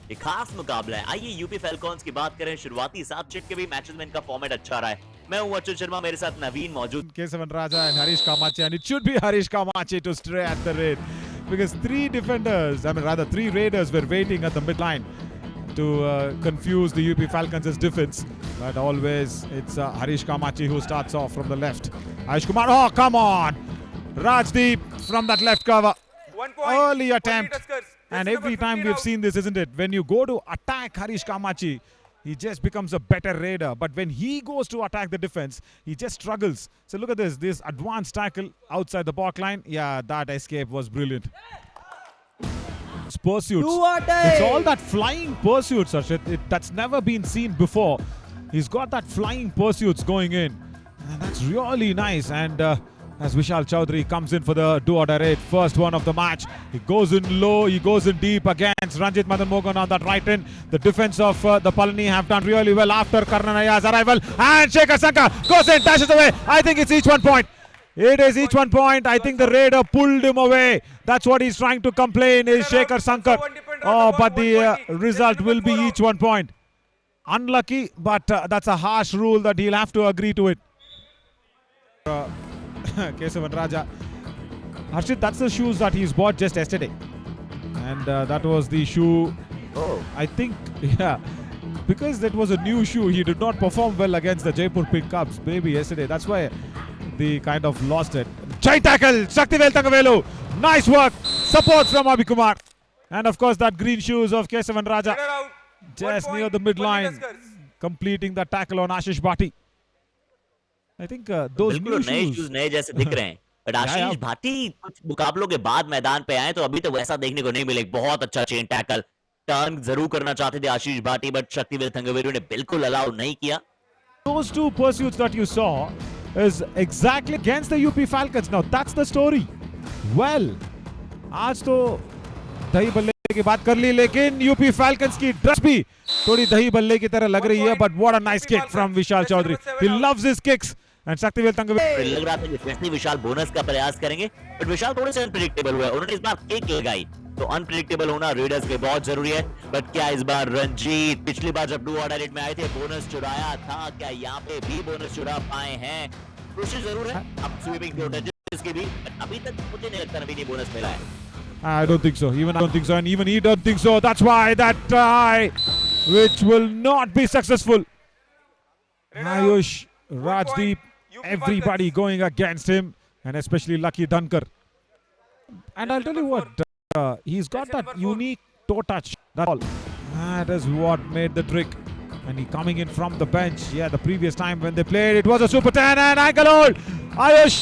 ये खास मुकाबला है। आइए यूपी फैल्कॉन्स की बात करें। शुरुआती 7 सेट के भी मैचेस में इनका फॉर्मेट अच्छा रहा है। मैं हूं अच्युत शर्मा, मेरे साथ नवीन मौजूद। Kesavan Raja and Harish Kamachi, and it should be Harish Kamachi to stray at the raid because three raiders were waiting at the midline to confuse the UP Falcons' defense. But always it's Harish Kamachi who starts off from the left. Harish Kumar, oh come on! Rajdeep from that left cover. 1 point. Early attempt. Tuskers. And This is every number time 15 we've out. seen this, isn't it? When you go to attack Harish Kamachi, he just becomes a better raider. But when he goes to attack the defense, he just struggles. So look at this advanced tackle outside the back line. Yeah, that escape was brilliant. Pursuits. It's all that flying pursuits, Arshit. That's never been seen before. He's got that flying pursuits going in. And that's really nice. And as Vishal Chaudhary comes in for the do-or-die raid, first one of the match. He goes in low, he goes in deep against Ranjit Madan Mogan on that right end. The defense of the Palani have done really well after Karnanaya's arrival. And Shekhar Sanka goes in, dashes away. I think it's each 1 point. It is each 1 point. I think the raider pulled him away. That's what he's trying to complain is Shekhar Sankar. Oh, but the result will be each 1 point. Unlucky, but that's a harsh rule that he'll have to agree to it. Kesavan Raja. Harshit, that's the shoes that he's bought just yesterday. And that was the shoe. Oh. I think, yeah. Because that was a new shoe, he did not perform well against the Jaipur Pink Cubs maybe yesterday. That's why they kind of lost it. Chai tackle, Shaktivel Thangavelu. Nice work. Supports from Abhi Kumar. And of course that green shoes of Kesavan Raja. Runner out. 1 Just point. near the midline. Tuskers. Completing the tackle on Ashish Bhati. I think those बिल्कुल new नए shoes. Shoes नए जैसे दिख रहे हैं। But या, आशीष या। भाटी कुछ मुकाबलों के बाद मैदान पे आए तो अभी तो वैसा देखने को नहीं मिले। बहुत अच्छा चेन टैकल टर्न जरूर करना चाहते थे आशीष भाटी, बट शक्तिवेल थंगवेलु ने बिल्कुल अलाउ नहीं किया। Those two pursuits that you saw is exactly against the UP Falcons. Now that's the story. Well, आज तो दही बल्ले की बात कर ली, लेकिन यूपी फैल्कन्स की ड्रेस भी थोड़ी दही बल्ले की तरह लग रही है. But what a nice kick from Vishal Chaudhary. He loves his kicks. And Shaktivel Thangavelu. लग रहा था कि जैसे विशाल बोनस का प्रयास करेंगे, बट विशाल थोड़े से अनप्रेडिक्टेबल हुए। उन्होंने इस बार किक लगाई, तो अनप्रेडिक्टेबल होना रेडर्स के बहुत जरूरी है। बट क्या इस बार रंजीत पिछली बार जब डू-और-डाई रेड में आए थे बोनस चुराया था, क्या यहाँ पे भी बोनस चुरा पाए हैं? कोशिश जरूर है अब स्वीपिंग प्रोटेक्टर्स की भी, बट अभी तक मुझे नहीं लगता नवीन ये बोनस मिला है। I don't think so. Even I don't think so. And even he don't think so. That's why that try, which will not be successful. Ayush, Rajdeep, everybody going against him, and especially Lucky Dunkar. And I'll tell you what, he's got that unique toe touch. That's all. That is what made the trick. And he coming in from the bench. Yeah, the previous time when they played, it was a Super 10 and ankle hold. Ayush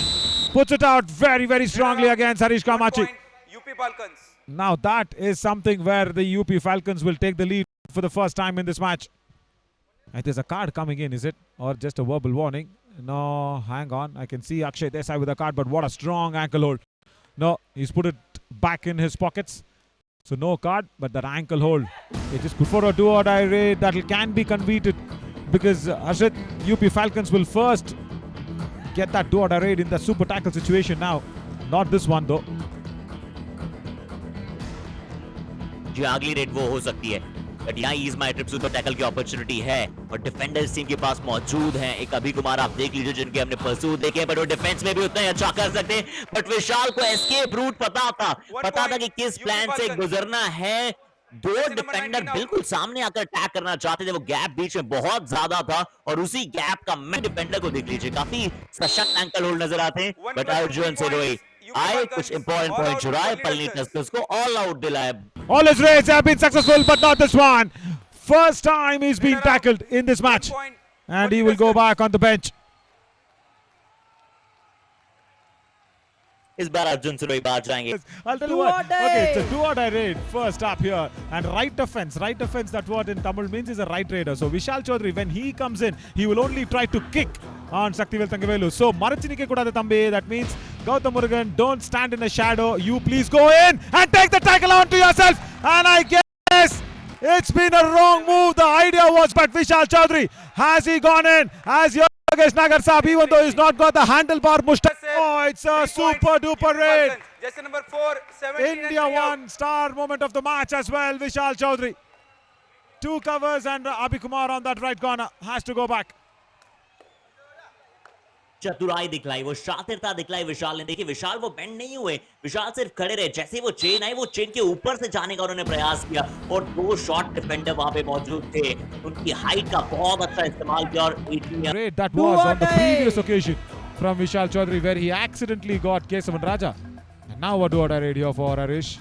puts it out very, very strongly against Harish 1 Kamachi. point. UP Falcons. Now that is something where the UP Falcons will take the lead for the first time in this match. And there's a card coming in, is it? Or just a verbal warning? No, hang on. I can see Akshay Desai with a card, but what a strong ankle hold. No, he's put it back in his pockets. So no card, but that ankle hold. It is good for a do-or-die raid that can be converted. Because Harshit, UP Falcons will first get that do-or-die raid in the super tackle situation now. Not this one though. जी अगली red वो हो सकती है, but यहाँ ease माई trip super tackle की opportunity है और defenders team के पास मौजूद हैं। एक अभी कुमार आप देख लीजिए जिनके हमने परसूट देखे, बट वो डिफेंस में भी उतना ही अच्छा कर सकते हैं। बट विशाल को एस्केप रूट पता था कि किस प्लान से गुजरना है। दो डिफेंडर बिल्कुल सामने आकर अटैक करना चाहते थे, वो गैप बीच में बहुत ज्यादा था और उसी गैप का मैं डिफेंडर को देख लीजिए, काफी सशक्त एंकल होल्ड नजर आते हैं। बट अर्जुन सिरोही आए, कुछ इंपॉर्टेंट पॉइंट चुराए, पलनी टस्कर्स को ऑल आउट दिलाए। All his raids have been successful, but not this one. First time he's been tackled in this match. And he will go back on the bench. इस बार अर्जुन सिरोही बाहर जाएंगे। I'll tell you what. Okay, it's a do-or-die raid first up here. And right defense, that's what in Tamil means is a right raider. So Vishal Chaudhary, when he comes in, he will only try to kick on Shaktivel Thangavelu. So Marachinike Kudade Tambe, that means Gautam Murugan, don't stand in the shadow. You please go in and take the tackle onto yourself. And I guess it's been a wrong move. The idea was, but Vishal Chaudhary, has he gone in? Has Yogesh Nagar Saab, even though he's not got the handlebar mustache. Oh, it's a super duper raid. Just number 4, 17 India won, star moment of the match as well, Vishal Chaudhary. Two covers and Abhi Kumar on that right corner has to go back. चतुराई दिखलाई, वो शातिरता दिखलाई विशाल ने। देखिए विशाल वो bend नहीं हुए, विशाल सिर्फ खड़े रहे। जैसे वो चेन आई, वो चेन के ऊपर से जाने का उन्होंने प्रयास किया और दो शॉट डिफेंडर वहां पे मौजूद थे, उनकी हाइट का बहुत अच्छा इस्तेमाल किया और Great that was on the previous occasion from Vishal Chaudhary where he accidentally got Kesavan Raja. And now a do-or-die raid here for Harish.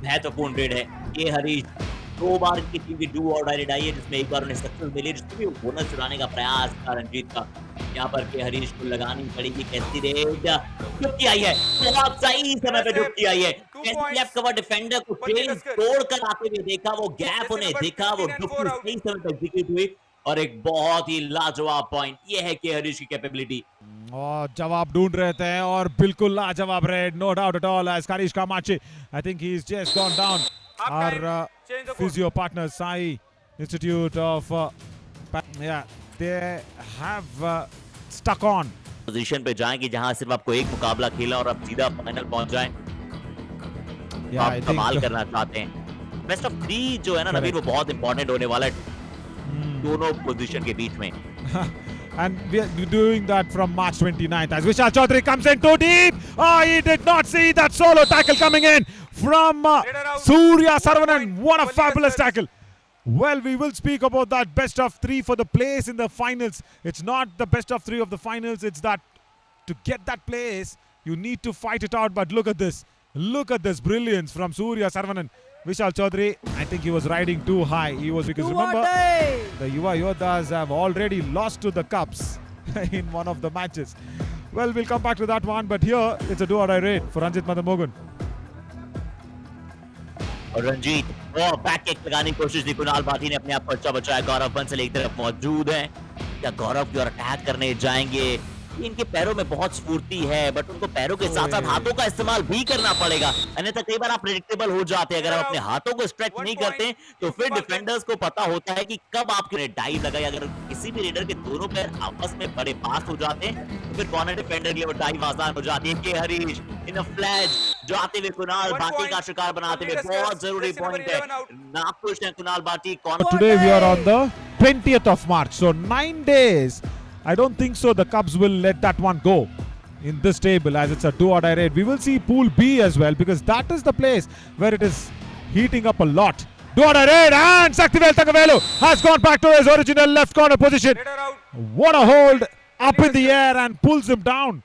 महत्वपूर्ण रेड है ये हरीश। दो बार इनकी टीम की डू और डाई रेड आई है, जिसमें एक बार उन्हें सक्सेस मिली, जिसमें भी बोनस चुराने का प्रयास था रणजीत का। यहाँ पर के हरीश को लगानी पड़ेगी कैसी रेड। डुबकी आई है, बहुत सही समय पे डुबकी आई है। लेफ्ट कवर डिफेंडर को चेन तोड़कर आते हुए देखा, वो गैप उन्हें देखा, वो डुबकी सही समय पे एग्जीक्यूट हुई और एक बहुत ही लाजवाब पॉइंट। ये है के हरीश की कैपेबिलिटी। और जवाब ढूंढ रहे थे और बिल्कुल लाजवाब red, no doubt at all. As Karish Kamachi, I think he's just gone down. Our physio partner Sai Institute of they have stuck on. Position पे जाएंगे जहां सिर्फ आपको एक मुकाबला खेला और आप सीधा फाइनल पहुंच जाएं। Yeah, I आप think कमाल करना चाहते हैं। बेस्ट ऑफ 3 जो है ना नवीन, वो बहुत इंपॉर्टेंट होने वाला है दोनों पोजीशन के बीच में। And we are doing that from March 29th as Vishal Chaudhary comes in too deep. Oh, he did not see that solo tackle coming in from Surya Saravanan. What a fabulous tackle. Well, we will speak about that best of 3 for the place in the finals. It's not the best of 3 of the finals. It's that to get that place, you need to fight it out. But look at this. Look at this brilliance from Surya Saravanan. Vishal Chaudhary, I think he was riding too high. He was, because remember, the Yuva Yodhas have already lost to the Cubs in one of the matches. Well, we'll come back to that one, but here it's a do-or-die raid for Ranjit Madan Mogan. और रंजीत वो back kick लगाने की कोशिश थी, कुणाल भाटी ने अपने आप पर्चा बचाया। गौरव बंसल एक तरफ मौजूद है, क्या गौरव की ओर अटैक करने जाएंगे? इनके पैरों में बहुत स्फूर्ति है, बट उनको पैरों के साथ साथ हाथों का इस्तेमाल भी करना पड़ेगा, अन्यथा कई बार आप प्रेडिक्टेबल हो जाते हैं। अगर आप अपने हाथों को स्ट्रेच नहीं करते तो फिर डिफेंडर्स को पता होता है कि कब आपके डाइव लगाए। अगर किसी भी रेडर के दोनों पैर आपस में बड़े पास हो जाते हैं तो फिर कॉर्नर डिफेंडर के लिए वो डाइव आसान हो जाती है। के हरीश इन अ फ्लैश जाते हुए कुणाल भाटी का शिकार बनाते हुए, बहुत जरूरी पॉइंट है। नाखुश है Kunal Bhati. Today we are on the 20th of March, so 9 days. I don't think so the Cubs will let that one go in this table as it's a do-or-die raid. We will see Pool B as well because that is the place where it is heating up a lot. Do-or-die raid and Saktivel Thangavelu has gone back to his original left corner position. What a hold up in the air and pulls him down.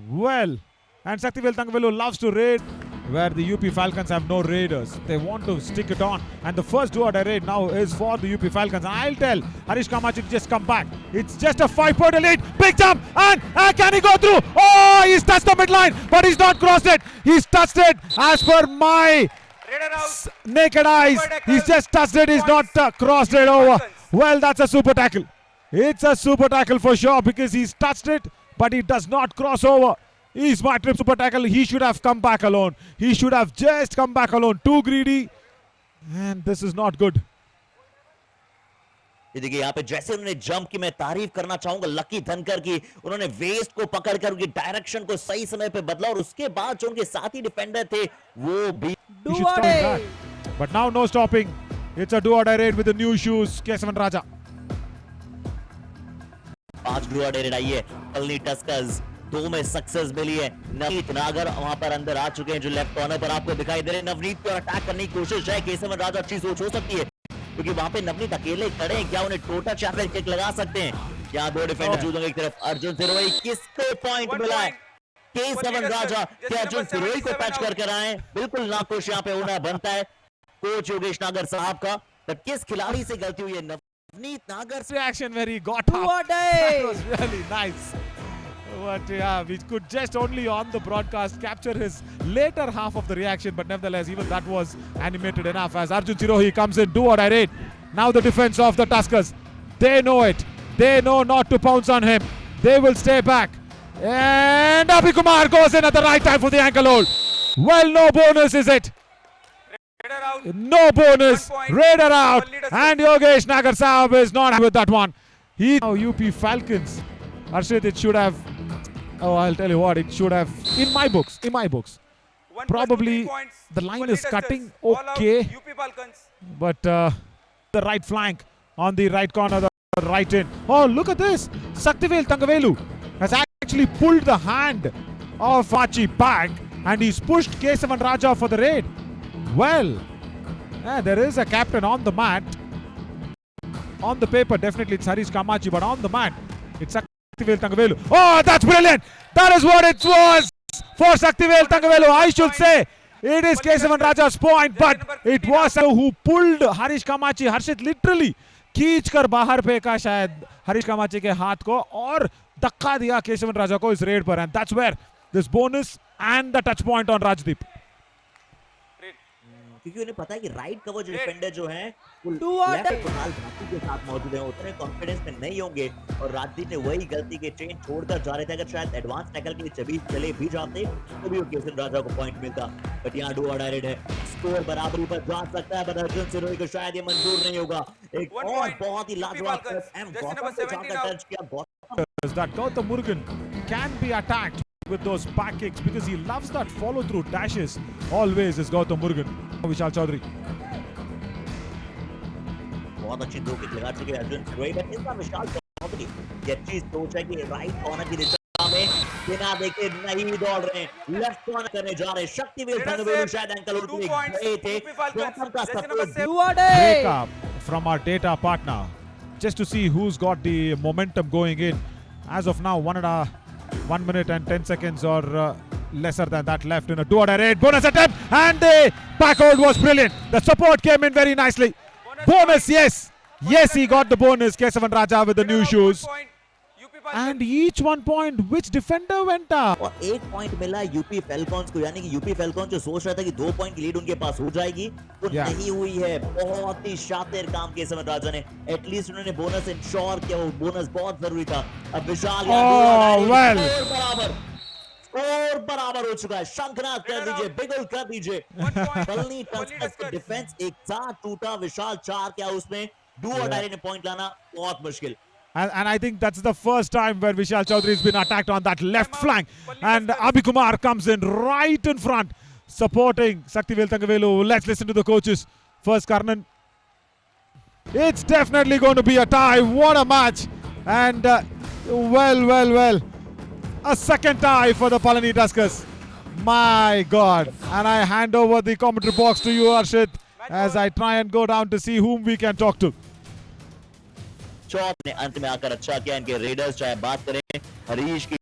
Well, and Saktivel Thangavelu loves to raid where the UP Falcons have no raiders. They want to stick it on. And the first do-or-die raid now is for the UP Falcons. And I'll tell Harish Kamachi to just come back. It's just a 5-point lead. Big jump. And can he go through? Oh, he's touched the midline. But he's not crossed it. He's touched it. As per my naked eyes, he's just touched it. He's not crossed it over. Well, that's a super tackle. It's a super tackle for sure because he's touched it, but he does not cross over. He's my trip super tackle. He should have come back alone. He should have just come back alone. Too greedy. And this is not good. ये देखिए यहाँ पे जैसे उन्होंने jump की, मैं तारीफ करना चाहूंगा लकी धनकर की। उन्होंने वेस्ट को पकड़कर उनकी डायरेक्शन को सही समय पे बदला और उसके बाद जो उनके साथी डिफेंडर थे वो भी He should stop that. But now no stopping. It's a do-or-die raid with the new shoes. Kesavan Raja. 5 do-or-die raid आई है। कलनी टस्कर्स 2 में सक्सेस मिली है। नवनीत नागर वहां पर अंदर आ चुके हैं जो लेफ्ट कॉर्नर पर आपको दिखाई दे रहे हैं। नवनीत पर अटैक करने की कोशिश है। केसवन राजा अच्छी सोच हो सकती है क्योंकि वहां पे नवनीत अकेले खड़े हैं। क्या उन्हें टोटा चैपल किक लगा सकते हैं? क्या दो डिफेंडर मौजूद होंगे? एक तरफ अर्जुन सिरोही, किसको पॉइंट मिला है? केसवन राजा क्या अर्जुन सिरोही को पैच कर आए? बिल्कुल नाखुश यहाँ पे होना बनता है कोच योगेश नागर साहब का। पर किस खिलाड़ी से गलती हुई है? नवनीत नागर Reaction where he got up. That was really nice. But yeah, we could just only on the broadcast capture his later half of the reaction, but nevertheless, even that was animated enough as Arjun Sirohi comes in, do-or-die raid. Now the defense of the Tuskers, they know it. They know not to pounce on him. They will stay back. And Abhi Kumar goes in at the right time for the ankle hold. Well, no bonus, is it? No bonus. Raider out. And Yogesh Nagar Saab is not happy with that one. Now UP Falcons. Arshit, it should have... Oh, I'll tell you what, it should have... In my books, Probably points. the line Pali is Tuskers. cutting All out, okay. UP Falcons. But the right flank on the right corner, the right in. Oh, look at this! Saktivel Thangavelu has actually pulled the hand of Fachi back and he's pushed Kesavan Raja for the raid. Well, there is a captain on the mat. On the paper, definitely it's Harish Kamachi, but on the mat, it's Saktivel Thangavelu. Oh, that's brilliant! That is what it was for Saktivel Thangavelu, I should say. It is Kesavan Raja's point, but it was who pulled Harish Kamachi. Harshit literally खींच कर बाहर फेंका शायद हरीश कामाची के हाथ को और धक्का दिया केशवन राजा को इस रेड पर, and that's where this bonus and the touch point on Rajdeep. क्योंकि उन्हें पता है कि राइट कवर जो डिफेंडर जो है वो Do or left die. Kunal धातु के साथ मौजूद हैं, उतने कॉन्फिडेंस में नहीं होंगे और राजदीप ने वही गलती के ट्रेन छोड़कर जा रहे थे। अगर शायद एडवांस टैकल के लिए चले भी जाते तो भी केसवन राजा को पॉइंट मिलता, बट यहाँ डू और डायरेक्ट है, स्कोर बराबरी पर जा सकता है, पर अर्जुन सिरोही को शायद ये मंजूर नहीं होगा। एक One और point, बहुत ही UP लाजवाब Falcons. एम Jersey गौतम number को 17 जाकर out. टच किया। Gautam Is that Gautam Murugan can be attacked with those back kicks because he loves that follow through dashes. Always is Gautam Murugan. Vishal Chaudhary. बहुत अच्छी दो किक लगा चुके हैं अर्जुन सिरोही, बट इस बार विशाल चौधरी ये अच्छी सोच है कि राइट कॉर्नर की दिशा में बिना देखे नहीं दौड़ रहे हैं, लेफ्ट कॉर्नर करने जा रहे हैं। शक्तिवेल थंगवेलु शायद एंकल उड़ के गए थे, गौतम का support Do or Break die. up from our data partner just to see who's got the momentum going in. As of now, 1 minute and 10 seconds or lesser than that left in a do-or-die raid. Bonus attempt and the backward was brilliant. The support came in very nicely. Bonus, yes. Yes, he got the bonus. Kesavan Raja with the new shoes. And each 1 point. Which defender went up? और 1 point मिला UP फैल्कॉन्स को, यानी कि UP Falcon जो सोच रहा था कि 2 पॉइंट की लीड उनके पास हो जाएगी, वो Yeah. नहीं हुई है। बहुत ही शातिर काम केसवन राजा ने, एटलीस्ट उन्होंने बोनस इंश्योर किया, वो बोनस बहुत जरूरी था। अब विशाल well. स्कोर बराबर हो चुका है। शंखनाद कर दीजिए, बिगुल कर दीजिए। पलनी टस्कर्स का डिफेंस एक साथ टूटा, विशाल 4 क्या उसमें डू और डायरेक्ट ने पॉइंट लाना बहुत मुश्किल। And I think that's the first time where Vishal Chaudhary has been attacked on that left flank. And Abhikumar comes in right in front, supporting Saktivel Thangavelu. Let's listen to the coaches. First, Karnan. It's definitely going to be a tie. What a match. And well. A second tie for the Palani Tuskers. My God. And I hand over the commentary box to you, Arshit, as I try and go down to see whom we can talk to. चौथ ने अंत में आकर अच्छा किया, इनके readers चाहे बात करें हरीश की